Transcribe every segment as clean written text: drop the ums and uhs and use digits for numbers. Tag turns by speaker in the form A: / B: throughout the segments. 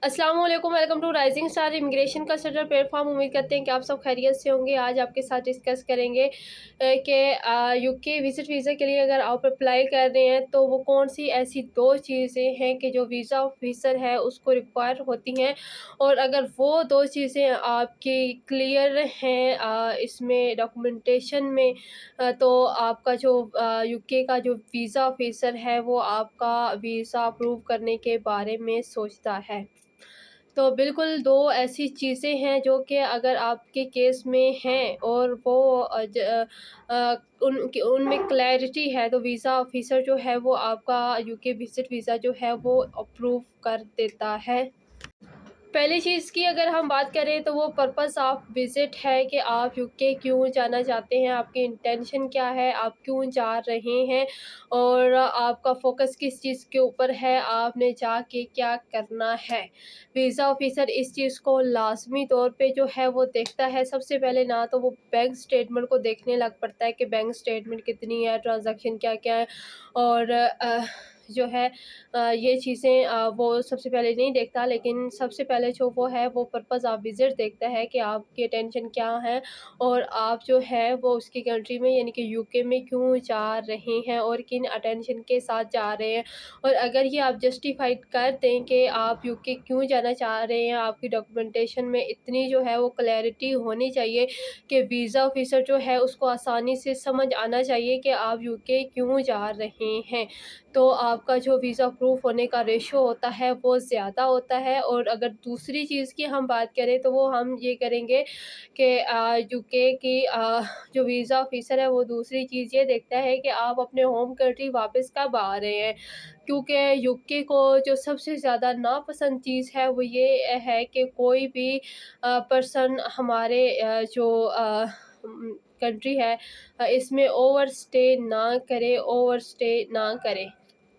A: अस्सलाम वालेकुम, welcome to rising star immigration का सटर प्लेटफॉर्म। उम्मीद करते हैं कि आप सब खैरियत से होंगे। आज आपके साथ डिस्कस करेंगे कि यूके विज़िट वीज़ा के लिए अगर आप अप्लाई कर रहे हैं तो वो कौन सी ऐसी दो चीज़ें हैं कि जो वीज़ा ऑफिसर है उसको रिक्वायर होती हैं, और अगर वो दो चीज़ें आपकी क्लियर हैं इसमें डॉक्यूमेंटेशन में, तो आपका जो यूके का जो वीज़ा ऑफिसर है वो आपका वीज़ा अप्रूव करने के बारे में सोचता है। तो बिल्कुल 2 ऐसी चीज़ें हैं जो कि अगर आपके केस में हैं और वो उनमें क्लैरिटी है, तो वीज़ा ऑफ़िसर जो है वो आपका यूके विज़िट वीज़ा जो है वो अप्रूव कर देता है। पहली चीज़ की अगर हम बात करें तो वो पर्पस ऑफ विज़िट है कि आप यूके क्यों जाना चाहते हैं, आपकी इंटेंशन क्या है, आप क्यों जा रहे हैं और आपका फ़ोकस किस चीज़ के ऊपर है, आपने जाके क्या करना है। वीज़ा ऑफ़िसर इस चीज़ को लाज़मी तौर पे जो है वो देखता है। सबसे पहले ना तो वो बैंक स्टेटमेंट को देखने लग पड़ता है कि बैंक स्टेटमेंट कितनी है, ट्रांज़ैक्शन क्या-क्या है, और जो है ये चीज़ें वो सबसे पहले नहीं देखता, लेकिन सबसे पहले जो वो है वो पर्पज़ ऑफ विज़िट देखता है कि आपकी अटेंशन क्या है और आप जो है वो उसकी कंट्री में यानी कि यूके में क्यों जा रहे हैं और किन अटेंशन के साथ जा रहे हैं। और अगर ये आप जस्टिफ़ाइड कर दें कि आप यूके क्यों जाना चाह रहे हैं, आपकी डॉक्यूमेंटेशन में इतनी जो है वो क्लैरिटी होनी चाहिए कि वीज़ा ऑफ़िसर जो है उसको आसानी से समझ आना चाहिए कि आप यूके क्यों जा रहे हैं। तो आपका जो वीज़ा अप्रूव होने का रेशो होता है वो ज़्यादा होता है। और अगर दूसरी चीज़ की हम बात करें तो वो हम ये करेंगे कि यूके की जो वीज़ा ऑफ़िसर है वो दूसरी चीज़ ये देखता है कि आप अपने होम कंट्री वापस कब आ रहे हैं। क्योंकि यूके को जो सबसे ज़्यादा नापसंद चीज़ है वो ये है कि कोई भी पर्सन हमारे कंट्री है इसमें ओवरस्टे ना करे।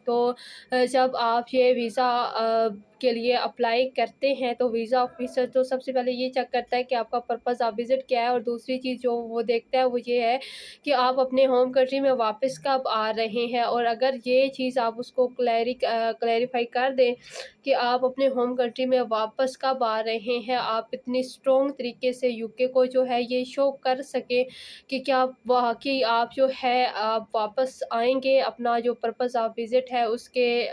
A: तो जब आप ये वीज़ा के लिए अप्लाई करते हैं तो वीज़ा ऑफ़िसर तो सबसे पहले ये चेक करता है कि आपका पर्पज़ ऑफ विज़िट क्या है, और दूसरी चीज़ जो वो देखता है वो ये है कि आप अपने होम कंट्री में वापस कब आ रहे हैं। और अगर ये चीज़ आप उसको क्लैरिफ़ाई कर दें कि आप अपने होम कंट्री में वापस कब आ रहे हैं, आप इतनी स्ट्रॉन्ग तरीके से यूके को जो है ये शो कर सकें कि क्या वाक़ई आप जो है आप वापस आएँगे, अपना जो पर्पज़ ऑफ विज़िट है उसके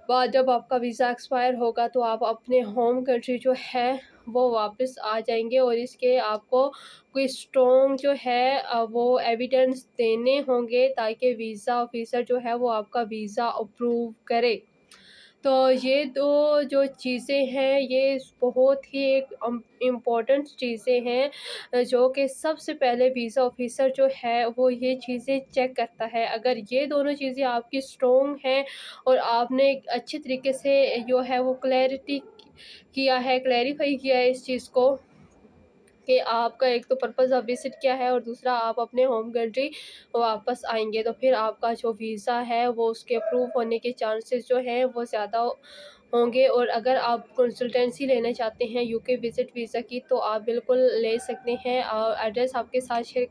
A: बाद जब आपका वीज़ा एक्सपायर होगा तो आप अपने होम कंट्री जो है वो वापस आ जाएँगे। और इसके आपको कोई स्ट्रॉन्ग जो है वो एविडेंस देने होंगे ताकि वीज़ा ऑफ़िसर जो है वो आपका वीज़ा अप्रूव करे। तो ये 2 जो चीज़ें हैं ये बहुत ही एक इम्पोर्टेंट चीज़ें हैं, जो कि सबसे पहले वीज़ा ऑफ़िसर जो है वो ये चीज़ें चेक करता है। अगर ये दोनों चीज़ें आपकी स्ट्रॉन्ग हैं और आपने एक अच्छे तरीके से जो है वो क्लैरिफ़ाई किया है इस चीज़ को कि आपका एक तो पर्पज़ ऑफ विज़िट क्या है और दूसरा आप अपने होम कंट्री वापस आएँगे, तो फिर आपका जो वीज़ा है वो उसके अप्रूव होने के चांसेस जो हैं वो ज़्यादा होंगे। और अगर आप कंसल्टेंसी लेना चाहते हैं यूके विज़िट वीज़ा की तो आप बिल्कुल ले सकते हैं। एड्रेस आपके साथ शेयर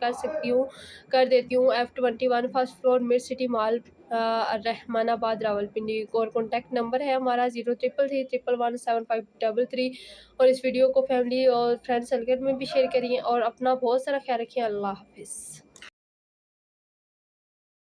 A: कर देती हूँ F21 first floor mid city mall, Rehmanabad, Rawalpindi. और कॉन्टैक्ट नंबर है हमारा 0333117533। और इस वीडियो को फैमिली और फ्रेंड सर्कल में भी शेयर करिए और अपना बहुत सारा ख्याल रखिए। अल्लाह हाफ़िज़।